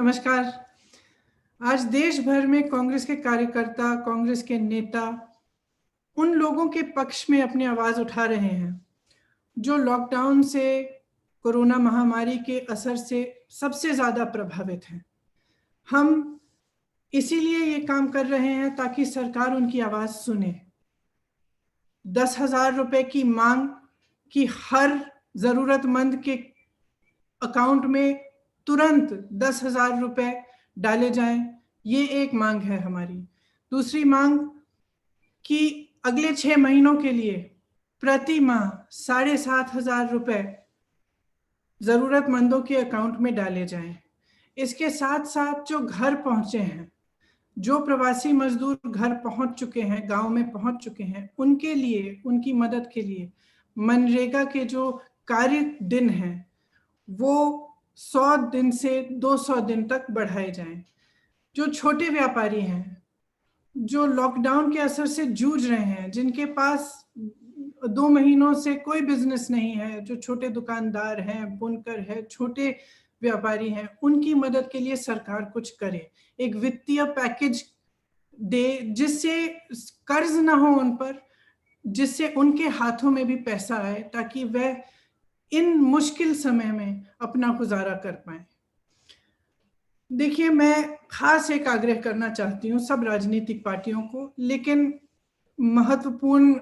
नमस्कार। आज देश भर में कांग्रेस के कार्यकर्ता, कांग्रेस के नेता उन लोगों के पक्ष में अपनी आवाज उठा रहे हैं जो लॉकडाउन से, कोरोना महामारी के असर से सबसे ज्यादा प्रभावित हैं। हम इसीलिए ये काम कर रहे हैं ताकि सरकार उनकी आवाज सुने। 10,000 रुपए की मांग कि हर जरूरतमंद के अकाउंट में तुरंत 10,000 रुपए डाले जाएं, ये एक मांग है हमारी। दूसरी मांग कि अगले 6 महीनों के लिए प्रति माह 7,500 रुपए जरूरतमंदों के अकाउंट में डाले जाएं। इसके साथ साथ जो घर पहुंचे हैं, जो प्रवासी मजदूर घर पहुंच चुके हैं, गांव में पहुंच चुके हैं, उनके लिए, उनकी मदद के लिए मनरेगा के जो कार्य दिन हैं वो 100 दिन से 200 दिन तक बढ़ाए जाएं। जो छोटे व्यापारी हैं, जो लॉकडाउन के असर से जूझ रहे हैं, जिनके पास 2 महीनों से कोई बिजनेस नहीं है, जो छोटे दुकानदार हैं, बुनकर है, छोटे व्यापारी हैं, उनकी मदद के लिए सरकार कुछ करे। एक वित्तीय पैकेज दे जिससे कर्ज ना हो उन पर, जिससे उनके हाथों में भी पैसा आए ताकि वह इन मुश्किल समय में अपना गुजारा कर पाए। देखिए, मैं खास एक आग्रह करना चाहती हूँ सब राजनीतिक पार्टियों को, लेकिन महत्वपूर्ण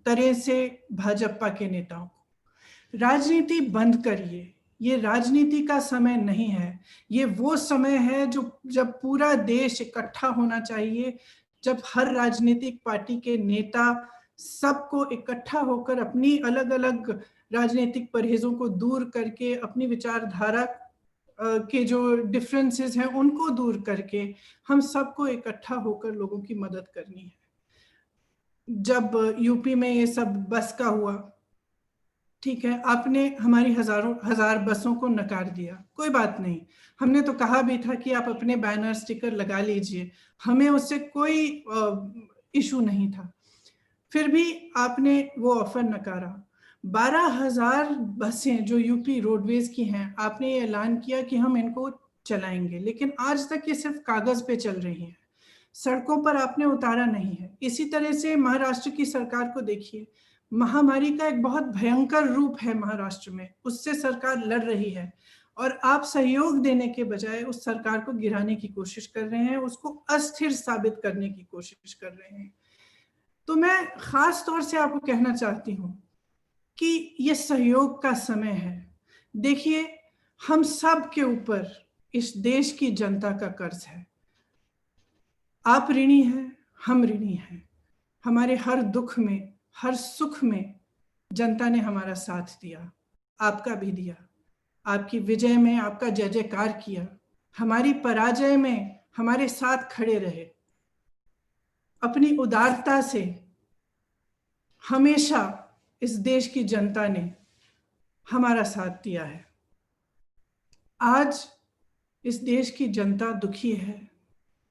तरह से भाजपा के नेताओं को, राजनीति बंद करिए। ये राजनीति का समय नहीं है। ये वो समय है जब पूरा देश इकट्ठा होना चाहिए, जब हर राजनीतिक पार्टी के नेता सबको इकट्ठा होकर अपनी अलग अलग राजनीतिक परहेजों को दूर करके, अपनी विचारधारा के जो डिफरेंसेस हैं उनको दूर करके हम सबको इकट्ठा होकर लोगों की मदद करनी है। जब यूपी में ये सब बस का हुआ, ठीक है, आपने हमारी हजार बसों को नकार दिया, कोई बात नहीं। हमने तो कहा भी था कि आप अपने बैनर स्टिकर लगा लीजिए, हमें उससे कोई इशू नहीं था। फिर भी आपने वो ऑफर नकारा। 12,000 बसें जो यूपी रोडवेज की हैं, आपने ये ऐलान किया कि हम इनको चलाएंगे, लेकिन आज तक ये सिर्फ कागज पे चल रही हैं, सड़कों पर आपने उतारा नहीं है। इसी तरह से महाराष्ट्र की सरकार को देखिए, महामारी का एक बहुत भयंकर रूप है महाराष्ट्र में, उससे सरकार लड़ रही है और आप सहयोग देने के बजाय उस सरकार को गिराने की कोशिश कर रहे हैं, उसको अस्थिर साबित करने की कोशिश कर रहे हैं। तो मैं खास तौर से आपको कहना चाहती हूं कि ये सहयोग का समय है। देखिए, हम सब के ऊपर इस देश की जनता का कर्ज है। आप ऋणी हैं, हम ऋणी हैं। हमारे हर दुख में, हर सुख में जनता ने हमारा साथ दिया, आपका भी दिया। आपकी विजय में आपका जय जयकार किया, हमारी पराजय में हमारे साथ खड़े रहे। अपनी उदारता से हमेशा इस देश की जनता ने हमारा साथ दिया है। आज इस देश की जनता दुखी है,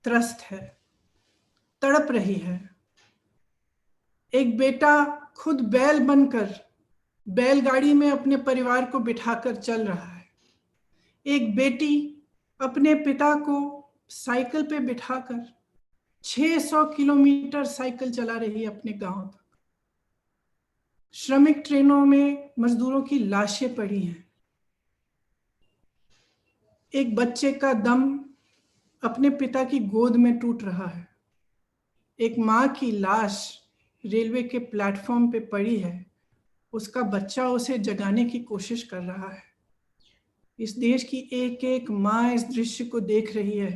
त्रस्त है, तड़प रही है। एक बेटा खुद बैल बनकर बैलगाड़ी में अपने परिवार को बिठाकर चल रहा है। एक बेटी अपने पिता को साइकिल पे बिठाकर 600 किलोमीटर साइकिल चला रही है अपने गांव तक। श्रमिक ट्रेनों में मजदूरों की लाशें पड़ी हैं। एक बच्चे का दम अपने पिता की गोद में टूट रहा है। एक माँ की लाश रेलवे के प्लेटफॉर्म पे पड़ी है, उसका बच्चा उसे जगाने की कोशिश कर रहा है। इस देश की एक एक माँ इस दृश्य को देख रही है।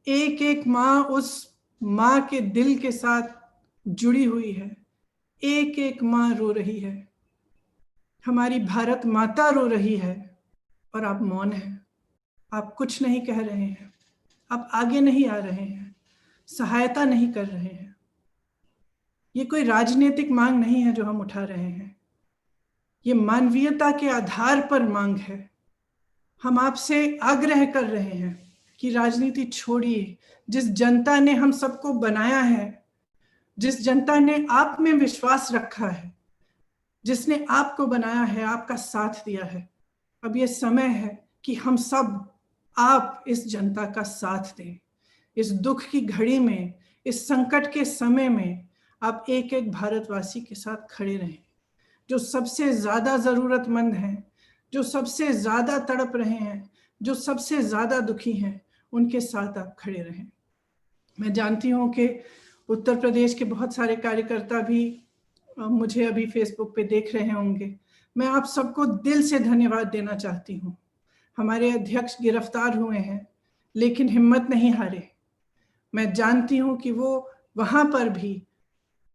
एक एक माँ उस माँ के दिल के साथ जुड़ी हुई है। एक एक माँ रो रही है। हमारी भारत माता रो रही है और आप मौन हैं। आप कुछ नहीं कह रहे हैं, आप आगे नहीं आ रहे हैं, सहायता नहीं कर रहे हैं। ये कोई राजनीतिक मांग नहीं है जो हम उठा रहे हैं, ये मानवीयता के आधार पर मांग है। हम आपसे आग्रह कर रहे हैं कि राजनीति छोड़िए। जिस जनता ने हम सबको बनाया है, जिस जनता ने आप में विश्वास रखा है, जिसने आपको बनाया है, आपका साथ दिया है, अब ये समय है कि हम सब आप इस जनता का साथ दें। इस दुख की घड़ी में, इस संकट के समय में आप एक एक भारतवासी के साथ खड़े रहें, जो सबसे ज्यादा जरूरतमंद हैं, जो सबसे ज्यादा तड़प रहे हैं, जो सबसे ज्यादा दुखी हैं, उनके साथ आप खड़े रहें। मैं जानती हूँ कि उत्तर प्रदेश के बहुत सारे कार्यकर्ता भी मुझे अभी फेसबुक पे देख रहे होंगे। मैं आप सबको दिल से धन्यवाद देना चाहती हूँ। हमारे अध्यक्ष गिरफ्तार हुए हैं, लेकिन हिम्मत नहीं हारे। मैं जानती हूँ कि वो वहां पर भी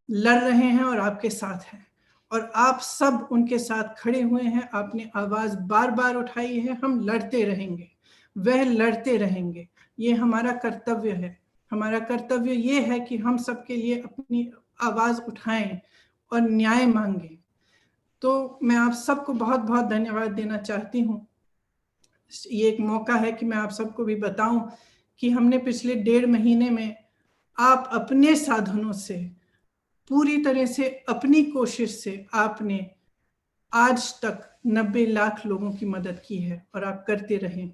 लड़ रहे हैं और आपके साथ हैं, और आप सब उनके साथ खड़े हुए हैं। आपने आवाज बार बार उठाई है। हम लड़ते रहेंगे, वह लड़ते रहेंगे। ये हमारा कर्तव्य है। हमारा कर्तव्य ये है कि हम सबके लिए अपनी आवाज उठाएं और न्याय मांगें। तो मैं आप सबको बहुत बहुत धन्यवाद देना चाहती हूँ। ये एक मौका है कि मैं आप सबको भी बताऊं कि हमने पिछले 1.5 महीने में आप अपने साधनों से, पूरी तरह से अपनी कोशिश से, आपने आज तक 90 लाख लोगों की मदद की है और आप करते रहें।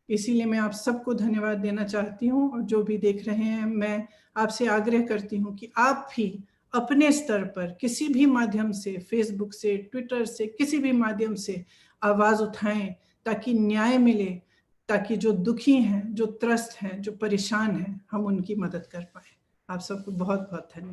इसीलिए मैं आप सबको धन्यवाद देना चाहती हूँ। और जो भी देख रहे हैं, मैं आपसे आग्रह करती हूँ कि आप भी अपने स्तर पर किसी भी माध्यम से, फेसबुक से, ट्विटर से, किसी भी माध्यम से आवाज उठाएं, ताकि न्याय मिले, ताकि जो दुखी हैं, जो त्रस्त हैं, जो परेशान हैं, हम उनकी मदद कर पाए। आप सबको बहुत बहुत धन्यवाद।